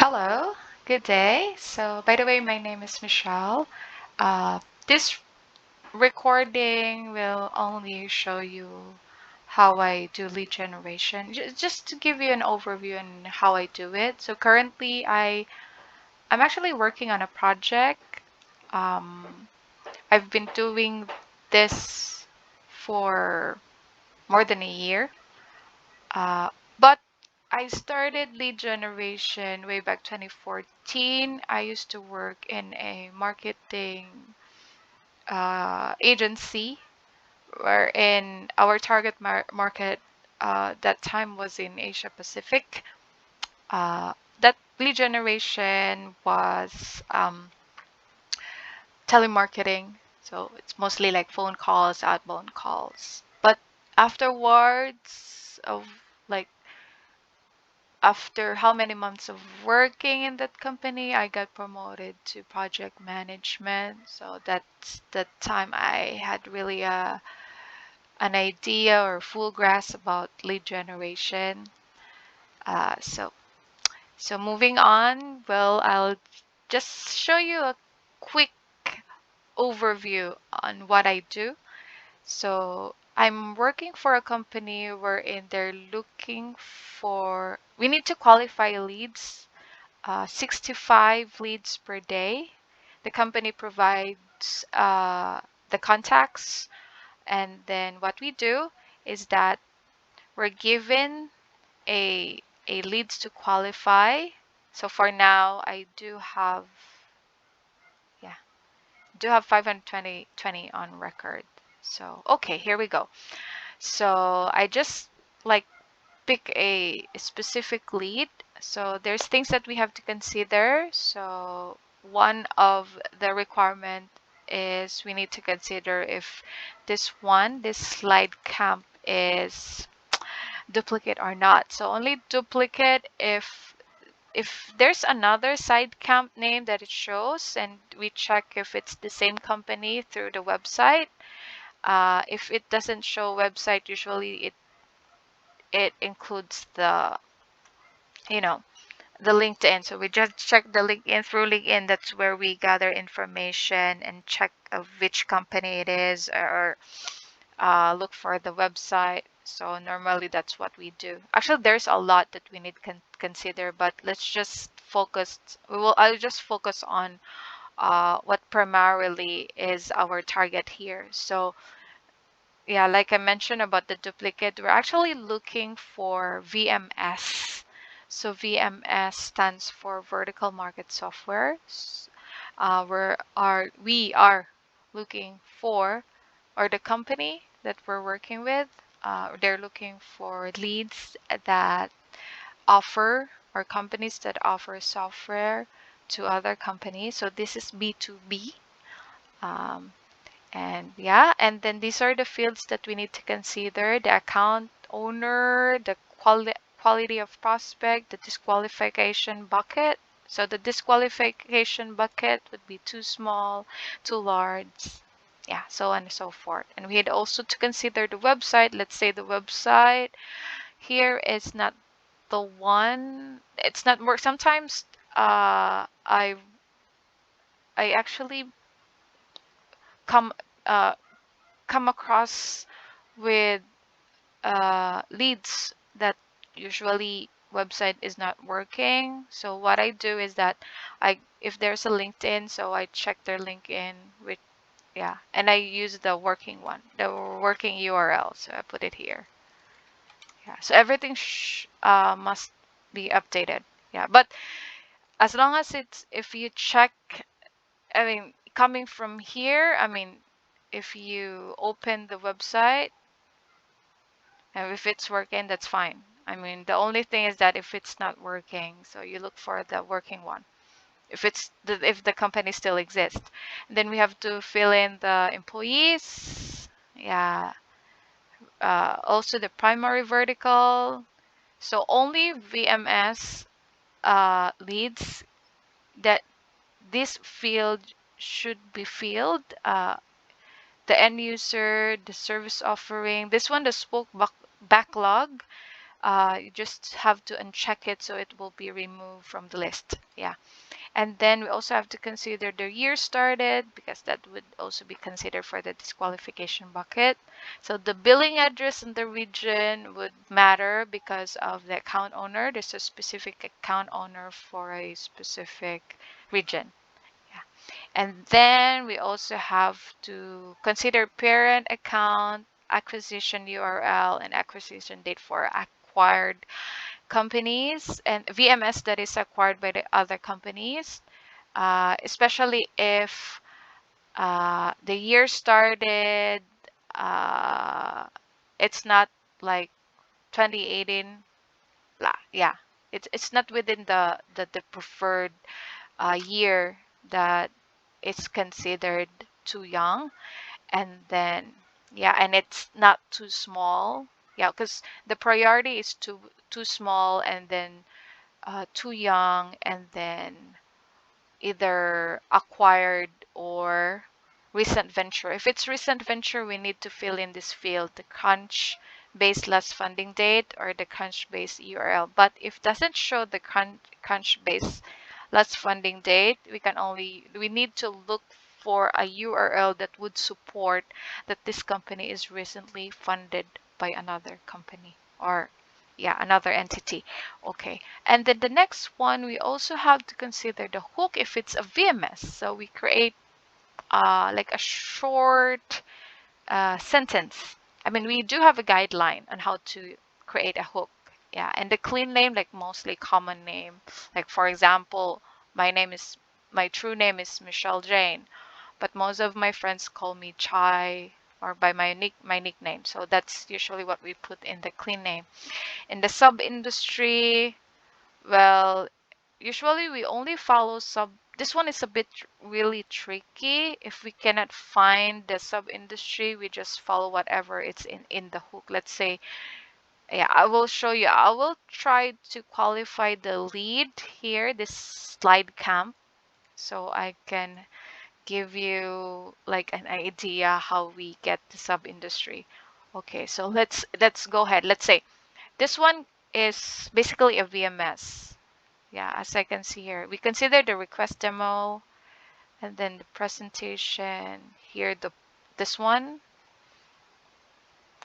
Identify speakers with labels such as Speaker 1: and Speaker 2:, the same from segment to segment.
Speaker 1: Hello, good day. So, by the way, my name is Michelle. This recording will only show you how I do lead generation, just to give you an overview on how I do it. So, currently, I'm actually working on a project. Um, I've been doing this for more than a year. But I started lead generation way back 2014. I used to work in a marketing agency wherein our target market that time was in Asia Pacific. That lead generation was telemarketing. So it's mostly like phone calls, outbound calls. But afterwards of like after how many months of working in that company, I got promoted to project management. So that's the time I had really an idea or full grasp about lead generation. Uh, so so moving on, well, I'll just show you a quick overview on what I do. So I'm working for a company wherein they're looking for, we need to qualify leads 65 leads per day. The company provides the contacts, and then what we do is that we're given a leads to qualify. So for now, I yeah, do have 520 on record. So okay, here we go. So I just like pick a specific lead. So there's things that we have to consider. So one of the requirement is we need to consider if this slide camp is duplicate or not. So only duplicate if there's another side camp name that it shows and we check if it's the same company through the website. If it doesn't show website, usually it includes the you know the LinkedIn. So we just check the LinkedIn through LinkedIn. That's where we gather information and check of which company it is or look for the website. So normally that's what we do. Actually, there's a lot that we need consider, but let's just focus. I'll just focus on what primarily is our target here. So yeah, like I mentioned about the duplicate, we're actually looking for VMS. So VMS stands for Vertical Market Software. We are looking for, or the company that we're working with, they're looking for leads that offer, or companies that offer software to other companies. So this is B2B. Um, and yeah, and then these are the fields that we need to consider: the account owner, the quality of prospect, the disqualification bucket. So the disqualification bucket would be too small, too large, yeah, so on and so forth. And we had also to consider the website. Let's say the website here is not the one, it's not work. Sometimes I actually come uh come across with leads that usually website is not working. So what I do is that if there's a LinkedIn, so I check their LinkedIn with, yeah, and I use the working one, the working URL. So I put it here. Yeah, so everything must be updated. Yeah, but as long as it's, if you check, I mean, coming from here, I mean, if you open the website, and if it's working, that's fine. I mean, the only thing is that if it's not working, so you look for the working one. If the company still exists, then we have to fill in the employees. Yeah. Also the primary vertical. So only VMS leads that this field should be filled. The end user, the service offering. This one, the spoke backlog. You just have to uncheck it so it will be removed from the list. Yeah. And then we also have to consider the year started, because that would also be considered for the disqualification bucket. So the billing address in the region would matter because of the account owner. There's a specific account owner for a specific region. Yeah. And then we also have to consider parent account, acquisition URL, and acquisition date for acquired companies, and VMS that is acquired by the other companies, especially if the year started, uh, it's not like 2018. Yeah, it's not within the preferred year that it's considered too young. And then yeah, and it's not too small. Yeah, because the priority is too small, and then too young, and then either acquired or recent venture. If it's recent venture, we need to fill in this field, the crunch based last funding date or the crunch based URL. But if it doesn't show the crunch based last funding date, we need to look for a URL that would support that this company is recently funded by another company, or yeah, another entity. Okay. And then the next one, we also have to consider the hook if it's a VMS. So we create like a short sentence. I mean, we do have a guideline on how to create a hook. Yeah. And the clean name, like mostly common name. Like for example, my true name is Michelle Jane, but most of my friends call me Chai, or by my nickname. So that's usually what we put in the clean name. In the sub industry, well, usually we only follow sub. This one is a bit really tricky. If we cannot find the sub industry, we just follow whatever it's in the hook. Let's say, yeah, I will show you. I will try to qualify the lead here, this slide camp, so I can give you like an idea how we get the sub industry. Okay, so let's go ahead. Let's say this one is basically a VMS. Yeah, as I can see here, we consider the request demo, and then the presentation here, this one.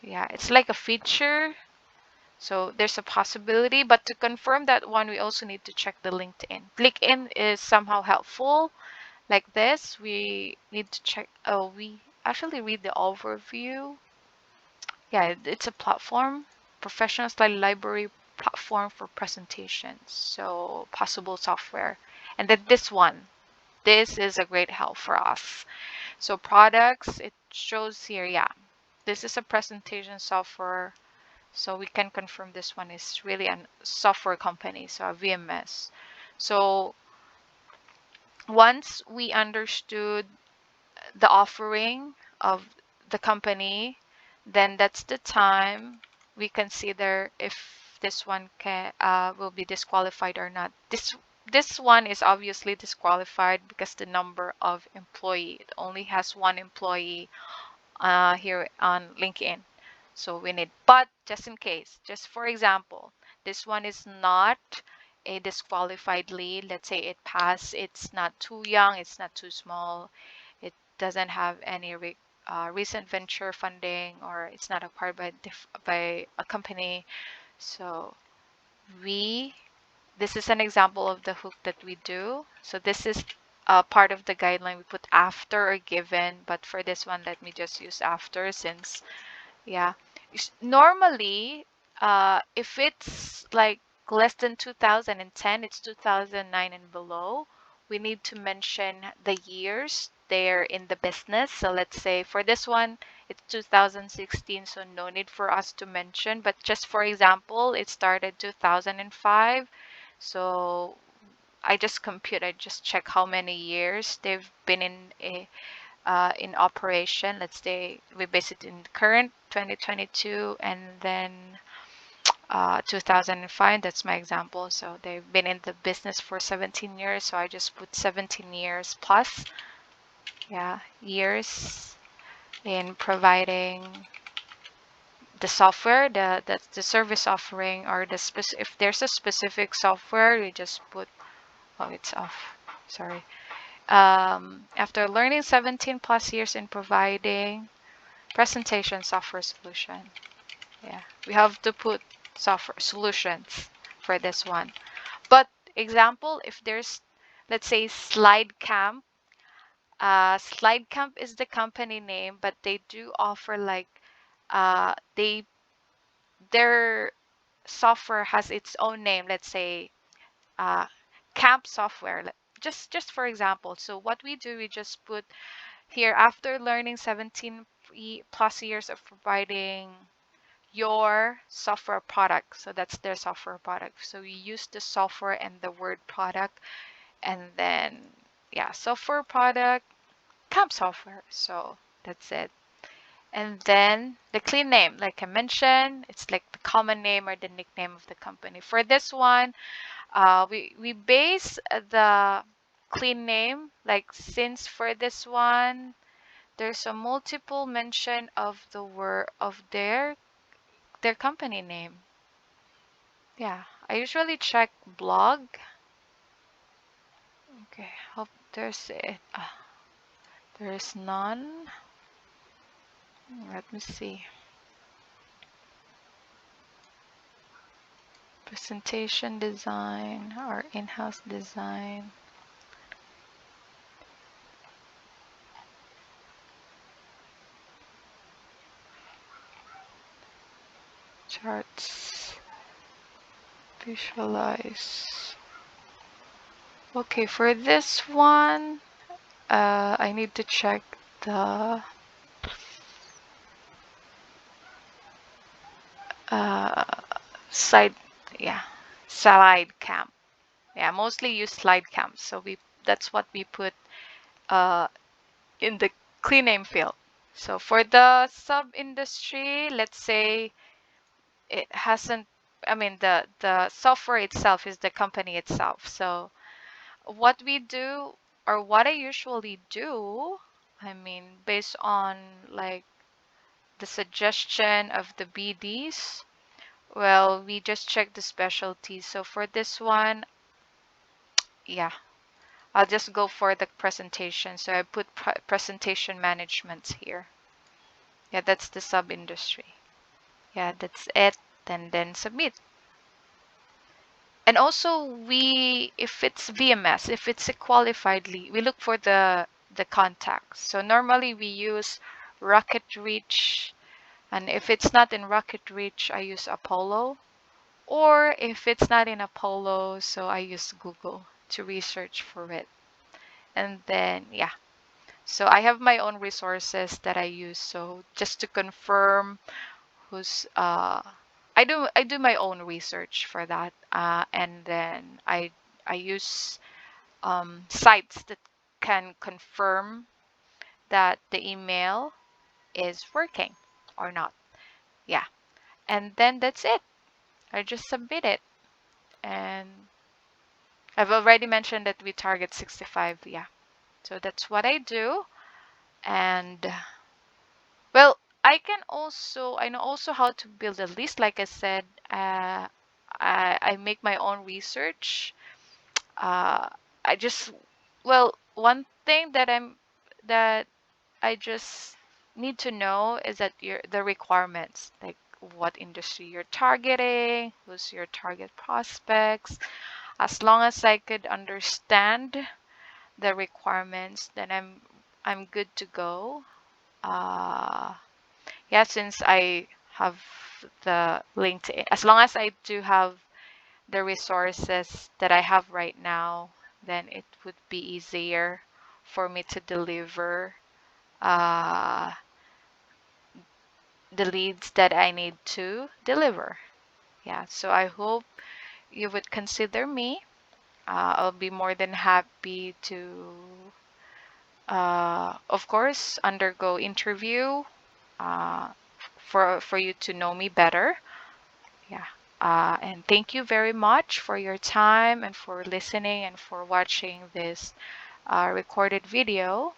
Speaker 1: Yeah, it's like a feature. So there's a possibility, but to confirm that one, we also need to check the LinkedIn. LinkedIn is somehow helpful. Like this, we need to check. Oh, we actually read the overview. Yeah, it's a platform, professional style library platform for presentations. So possible software. And then this is a great help for us. So products, it shows here, yeah, this is a presentation software. So we can confirm this one is really a software company, so a VMS. So once we understood the offering of the company, then that's the time we consider if this one will be disqualified or not. This one is obviously disqualified because the number of employee, it only has one employee here on LinkedIn. So we need, but just in case, just for example, this one is not a disqualified lead. Let's say it passed, it's not too young, it's not too small, it doesn't have any recent venture funding, or it's not acquired by a company. So we this is an example of the hook that we do. So this is part of the guideline. We put after or given, but for this one, let me just use after, since yeah. Normally, if it's like less than 2010, it's 2009 and below, we need to mention the years they're in the business. So let's say for this one, it's 2016, so no need for us to mention. But just for example, it started 2005. So I just check how many years they've been in operation. Let's say we base it in current 2022, and then 2005. That's my example. So they've been in the business for 17 years. So I just put 17 years plus. Yeah, years in providing the software, that's the service offering, or if there's a specific software, you just put, oh, it's off. Sorry. After learning 17 plus years in providing presentation software solution. Yeah, we have to put software solutions for this one. But example, if there's, let's say, SlideCamp. SlideCamp is the company name, but they do offer like they their software has its own name. Let's say uh, Camp Software. Just for example. So what we do, we just put here, after learning 17 plus years of providing your software product. So that's their software product. So we use the software and the word product, and then yeah, software product, Camp Software. So that's it. And then the clean name, like I mentioned, it's like the common name or the nickname of the company. For this one, we base the clean name, like since for this one, there's a multiple mention of the word of their company name. Yeah, I usually check blog. Okay, hope there's it. There's none. Let me see. Presentation design or in-house design. Charts. Visualize. Okay, for this one, I need to check the uh, side, yeah, SlideCamp. Yeah, mostly use SlideCamp. So that's what we put uh, in the clean name field. So for the sub industry, let's say it hasn't, I mean, the software itself is the company itself. So what we do, or what I usually do, I mean, based on like the suggestion of the BDs, well, we just check the specialties. So for this one, yeah, I'll just go for the presentation. So I put presentation management here. Yeah, that's the sub industry. Yeah, that's it. And then submit. And also if it's VMS, if it's a qualified lead, we look for the contacts. So normally we use Rocket Reach, and if it's not in Rocket Reach, I use Apollo. Or if it's not in Apollo, so I use Google to research for it. And then yeah. So I have my own resources that I use. So just to confirm who's I do my own research for that, and then I use sites that can confirm that the email is working or not. Yeah, and then that's it. I just submit it, and I've already mentioned that we target 65. Yeah, so that's what I do, and well, I know also how to build a list. Like I said, I make my own research. Uh, I just, well, one thing that I just need to know is that the requirements, like what industry you're targeting, who's your target prospects. As long as I could understand the requirements, then I'm good to go. Uh, yeah, since I have the LinkedIn, as long as I do have the resources that I have right now, then it would be easier for me to deliver uh, the leads that I need to deliver. Yeah, so I hope you would consider me. I'll be more than happy to, of course, undergo interview uh, for you to know me better. Yeah. And thank you very much for your time and for listening and for watching this recorded video.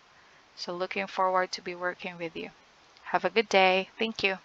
Speaker 1: So looking forward to be working with you. Have a good day. Thank you.